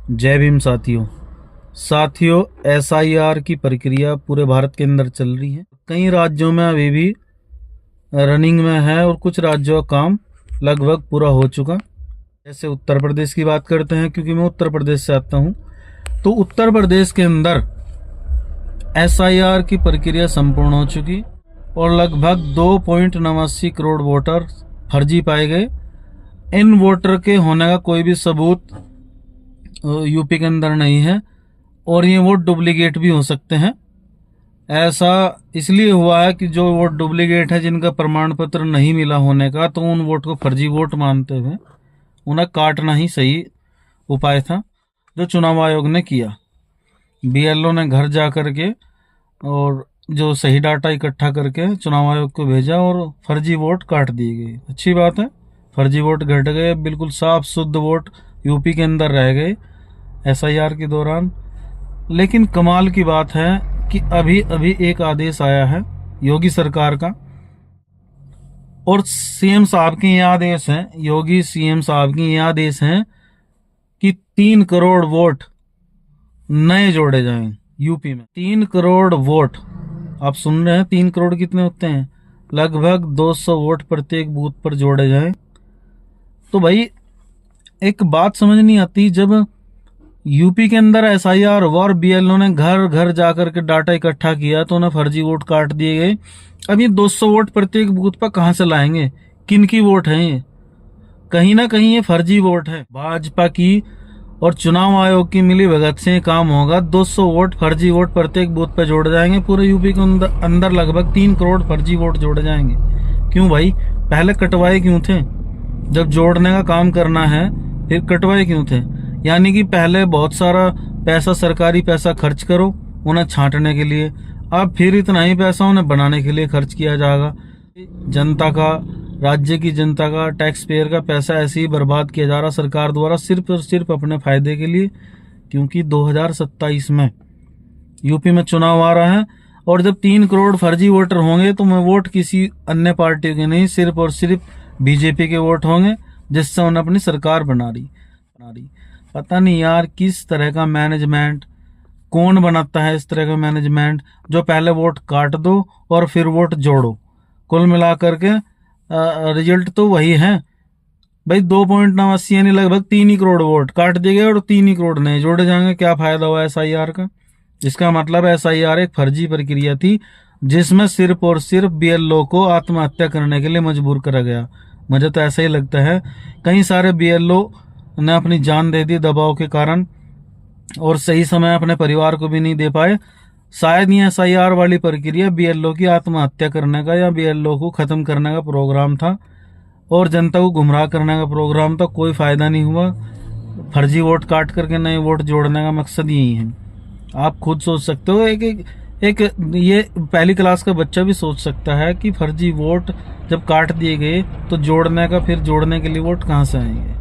जय भीम साथियों एसआईआर की प्रक्रिया पूरे भारत के अंदर चल रही है। कई राज्यों में अभी भी रनिंग में है और कुछ राज्यों का काम लगभग पूरा हो चुका। जैसे उत्तर प्रदेश की बात करते हैं, क्योंकि मैं उत्तर प्रदेश से आता हूं, तो उत्तर प्रदेश के अंदर एसआईआर की प्रक्रिया संपूर्ण हो चुकी और लगभग 2.89 करोड़ वोटर फर्जी पाए गए। इन वोटर के होने का कोई भी सबूत यूपी के अंदर नहीं है और ये वोट डुप्लीकेट भी हो सकते हैं। ऐसा इसलिए हुआ है कि जो वोट डुप्लीकेट है, जिनका प्रमाण पत्र नहीं मिला होने का, तो उन वोट को फर्जी वोट मानते हुए उन्हें काटना ही सही उपाय था जो चुनाव आयोग ने किया। बीएलओ ने घर जा करके और जो सही डाटा इकट्ठा करके चुनाव आयोग को भेजा और फर्जी वोट काट दी गई। अच्छी बात है, फर्जी वोट घट गए, बिल्कुल साफ शुद्ध वोट यूपी के अंदर रह गए एसआईआर के दौरान। लेकिन कमाल की बात है कि अभी एक आदेश आया है योगी सरकार का और सीएम साहब के ये आदेश हैं, योगी सीएम साहब की ये आदेश हैं कि 3 करोड़ वोट नए जोड़े जाएं यूपी में। 3 करोड़ वोट, आप सुन रहे हैं, 3 करोड़ कितने होते हैं? लगभग 200 वोट प्रत्येक बूथ पर जोड़े जाएं। तो भाई एक बात समझ नहीं आती, जब यूपी के अंदर एसआईआर हुआ और बीएलओ ने घर घर जाकर के डाटा इकट्ठा किया तो उन्हें फर्जी वोट काट दिए गए। अब ये 200 वोट प्रत्येक बूथ पर कहां से लाएंगे? किन की वोट है ये? कहीं ना कहीं ये फर्जी वोट है। भाजपा की और चुनाव आयोग की मिली भगत से काम होगा। 200 वोट फर्जी वोट प्रत्येक बूथ पर जोड़े जाएंगे। पूरे यूपी के अंदर लगभग 3 करोड़ फर्जी वोट जोड़े जाएंगे। क्यों भाई? पहले कटवाए क्यों थे? जब जोड़ने का काम करना है फिर कटवाए क्यों थे? यानी कि पहले बहुत सारा पैसा, सरकारी पैसा खर्च करो उन्हें छांटने के लिए, अब फिर इतना ही पैसा उन्हें बनाने के लिए खर्च किया जाएगा। जनता का, राज्य की जनता का, टैक्स पेयर का पैसा ऐसे ही बर्बाद किया जा रहा सरकार द्वारा, सिर्फ और सिर्फ अपने फायदे के लिए। क्योंकि 2027 में यूपी में चुनाव आ रहा है और जब 3 करोड़ फर्जी वोटर होंगे तो मैं वोट किसी अन्य पार्टी के नहीं, सिर्फ और सिर्फ बीजेपी के वोट होंगे, जिससे उन्हें अपनी सरकार बना रही। पता नहीं यार किस तरह का मैनेजमेंट, कौन बनाता है इस तरह का मैनेजमेंट जो पहले वोट काट दो और फिर वोट जोड़ो। कुल मिलाकर के रिजल्ट तो वही है भाई। 2.89 यानी लगभग 3 ही करोड़ वोट काट दिए गए और 3 ही करोड़ नए जोड़े जाएंगे। क्या फायदा हुआ एसआईआर का? इसका मतलब एसआईआर एक फर्जी प्रक्रिया थी जिसमें सिर्फ और सिर्फ बीएलओ को आत्महत्या करने के लिए मजबूर करा गया। मुझे तो ऐसा ही लगता है, कई सारे बीएलओ ने अपनी जान दे दी दबाव के कारण और सही समय अपने परिवार को भी नहीं दे पाए। शायद ये एसआईआर वाली प्रक्रिया बीएलओ की आत्महत्या करने का या बीएलओ को खत्म करने का प्रोग्राम था और जनता को गुमराह करने का प्रोग्राम था। कोई फायदा नहीं हुआ। फर्जी वोट काट करके नए वोट जोड़ने का मकसद यही है। आप खुद सोच सकते हो, एक ये पहली क्लास का बच्चा भी सोच सकता है कि फर्जी वोट जब काट दिए गए तो जोड़ने के लिए वोट कहाँ से आएंगे।